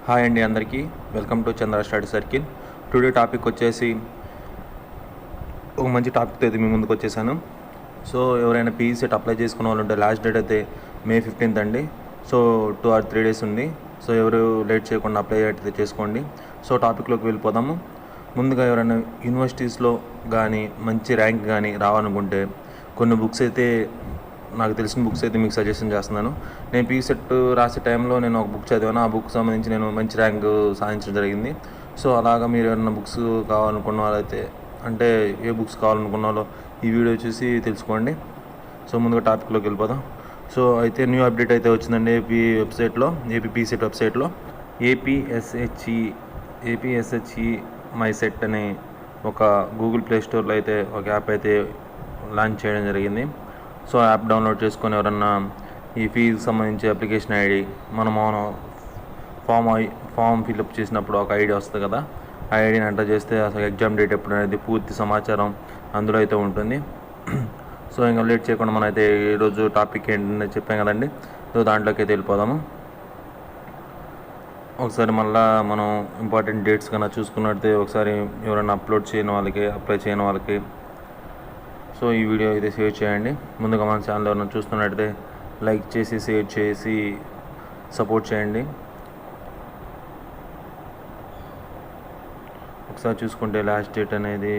Hi అండి అందరికీ, welcome to Chandra study circle. Today topic వచ్చేసి ఒక మంచి టాపిక్తో అయితే మీ ముందుకు వచ్చేసాను. సో ఎవరైనా పీఈ సెట్ అప్లై చేసుకున్న వాళ్ళు ఉంటే లాస్ట్ డేట్ అయితే May 15th అండి. సో 2 or 3 days ఉంది. సో ఎవరు లేట్ చేయకుండా అప్లై అయితే చేసుకోండి. సో టాపిక్లోకి వెళ్ళిపోదాము. ముందుగా ఎవరైనా యూనివర్సిటీస్లో కానీ మంచి ర్యాంక్ కానీ రావాలనుకుంటే కొన్ని బుక్స్ అయితే, నాకు తెలిసిన బుక్స్ అయితే మీకు సజెషన్ చేస్తున్నాను. నేను పీఈ సెట్ రాసే టైంలో నేను ఒక బుక్ చదివాను. ఆ బుక్ సంబంధించి నేను మంచి ర్యాంక్ సాధించడం జరిగింది. సో అలాగా మీరు ఏమైనా బుక్స్ కావాలనుకున్న వాళ్ళైతే, అంటే ఏ బుక్స్ కావాలనుకున్న వాళ్ళు ఈ వీడియో చూసి తెలుసుకోండి. సో ముందుగా టాపిక్లోకి వెళ్ళిపోదాం. సో అయితే న్యూ అప్డేట్ అయితే వచ్చిందండి ఏపీ పీఈ సెట్ వెబ్సైట్లో ఏపీఎస్హెచ్ఈ మై సెట్ అని ఒక గూగుల్ ప్లే స్టోర్లో అయితే ఒక యాప్ అయితే లాంచ్ చేయడం జరిగింది. సో యాప్ డౌన్లోడ్ చేసుకొని ఎవరన్నా ఈ ఫీజుకి సంబంధించి అప్లికేషన్ ఐడి, మనము ఫామ్ ఫిల్అప్ చేసినప్పుడు ఒక ఐడి వస్తుంది కదా, ఆ ఐడిని ఎంటర్ చేస్తే అసలు ఎగ్జామ్ డేట్ ఎప్పుడు అనేది పూర్తి సమాచారం అందులో అయితే ఉంటుంది. సో ఇంకా లేట్ చేయకుండా మనం అయితే ఈరోజు టాపిక్ ఏంటంటే చెప్పాం కదండి. సో దాంట్లోకి అయితే వెళ్ళిపోదాము. ఒకసారి మళ్ళీ మనం ఇంపార్టెంట్ డేట్స్ కన్నా చూసుకున్నట్టే ఒకసారి ఎవరైనా అప్లై చేయని వాళ్ళకి సో ఈ వీడియో అయితే షేర్ చేయండి. ముందుగా మన ఛానల్ ఎవరైనా చూస్తున్నట్టయితే లైక్ చేసి షేర్ చేసి సపోర్ట్ చేయండి. ఒకసారి చూసుకుంటే లాస్ట్ డేట్ అనేది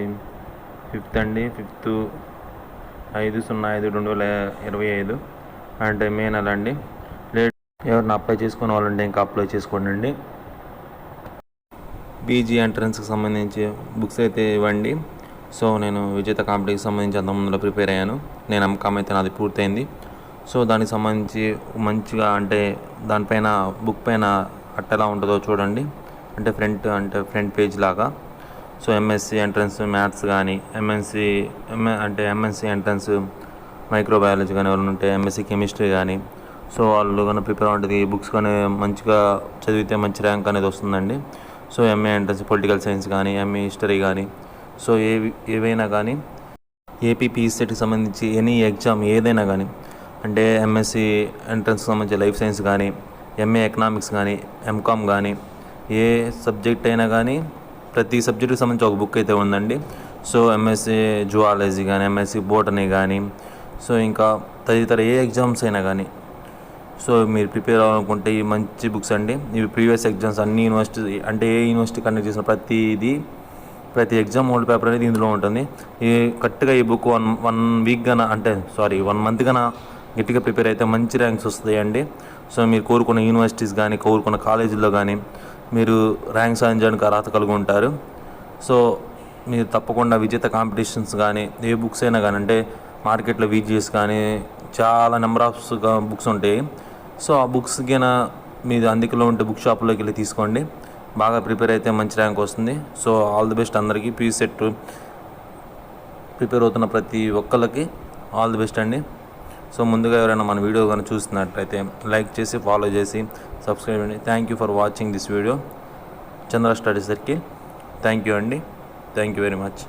5th అండి, 5/5/2025 అంటే మే నెల అండి. లేట్ ఎవరైనా అప్లై చేసుకునే వాళ్ళంటే ఇంకా అప్లై చేసుకోండి. పీజీ ఎంట్రన్స్కి సంబంధించి బుక్స్ అయితే ఇవ్వండి. సో నేను విజేత కాంపిటీకి సంబంధించి అంతకుముందులో ప్రిపేర్ అయ్యాను. నేను ఎంకామ్ అయితే నాది పూర్తయింది. సో దానికి సంబంధించి మంచిగా, అంటే దానిపైన బుక్ పైన అట్టెలా ఉంటుందో చూడండి, అంటే ఫ్రంట్ పేజ్ లాగా. సో ఎంఎస్సి ఎంట్రన్స్ మ్యాథ్స్ కానీ, ఎంఎస్సి ఎంట్రన్స్ మైక్రోబయాలజీ కానీ ఎవరైనా ఉంటే, ఎంఎస్సి కెమిస్ట్రీ కానీ, సో వాళ్ళు కానీ ప్రిపేర్ ఉంటుంది. ఈ బుక్స్ కానీ మంచిగా చదివితే మంచి ర్యాంక్ అనేది వస్తుందండి. So MA entrance political science కానీ, ఎంఏ హిస్టరీ కానీ, సో ఏవైనా కానీ ఏపీ పీఈ సెట్కి సంబంధించి ఎనీ ఎగ్జామ్ ఏదైనా కానీ, అంటే ఎంఎస్సి ఎంట్రన్స్కి సంబంధించి లైఫ్ సైన్స్ కానీ, ఎంఏ ఎకనామిక్స్ కానీ, ఎంకామ్ కానీ, ఏ సబ్జెక్ట్ అయినా కానీ ప్రతి సబ్జెక్టుకి సంబంధించి ఒక బుక్ అయితే ఉందండి. సో ఎంఎస్సి జువాలజీ కానీ, ఎంఎస్సి బోటనీ కానీ, సో ఇంకా తదితర ఏ ఎగ్జామ్స్ అయినా కానీ, సో మీరు ప్రిపేర్ అవ్వాలనుకుంటే ఈ మంచి బుక్స్ అండి. ఇవి ప్రీవియస్ ఎగ్జామ్స్ అన్ని యూనివర్సిటీ, అంటే ఏ యూనివర్సిటీ కండక్ట్ చేసిన ప్రతి ఎగ్జామ్ ఓల్డ్ పేపర్ అనేది ఇందులో ఉంటుంది. కరెక్ట్గా ఈ బుక్ 1 month గాన గట్టిగా ప్రిపేర్ అయితే మంచి ర్యాంక్స్ వస్తాయండి. సో మీరు కోరుకున్న యూనివర్సిటీస్ కానీ, కోరుకున్న కాలేజీల్లో కానీ మీరు ర్యాంక్ సాధించడానికి అర్హత కలిగి ఉంటారు. సో మీరు తప్పకుండా విజేత కాంపిటీషన్స్ కానీ, ఏ బుక్స్ అయినా కానీ, అంటే మార్కెట్లో VGS కానీ చాలా నెంబర్ ఆఫ్ బుక్స్ ఉంటాయి. సో ఆ బుక్స్కి మీరు అందులో ఉంటే బుక్ షాప్లోకి వెళ్ళి తీసుకోండి. బాగా ప్రిపేర్ అయితే మంచి ర్యాంక్ వస్తుంది. సో ఆల్ ది బెస్ట్ అందరికీ. పీఈ సెట్ ప్రిపేర్ అవుతున్న ప్రతి ఒక్కరికి ఆల్ ది బెస్ట్ అండి. సో ముందుగా ఎవరైనా మన వీడియో కానీ చూస్తున్నట్లయితే లైక్ చేసి, ఫాలో చేసి, సబ్స్క్రైబ్ అండి. Thank you for watching this video. Chandra study circle. Thank you అండి. Thank you very much.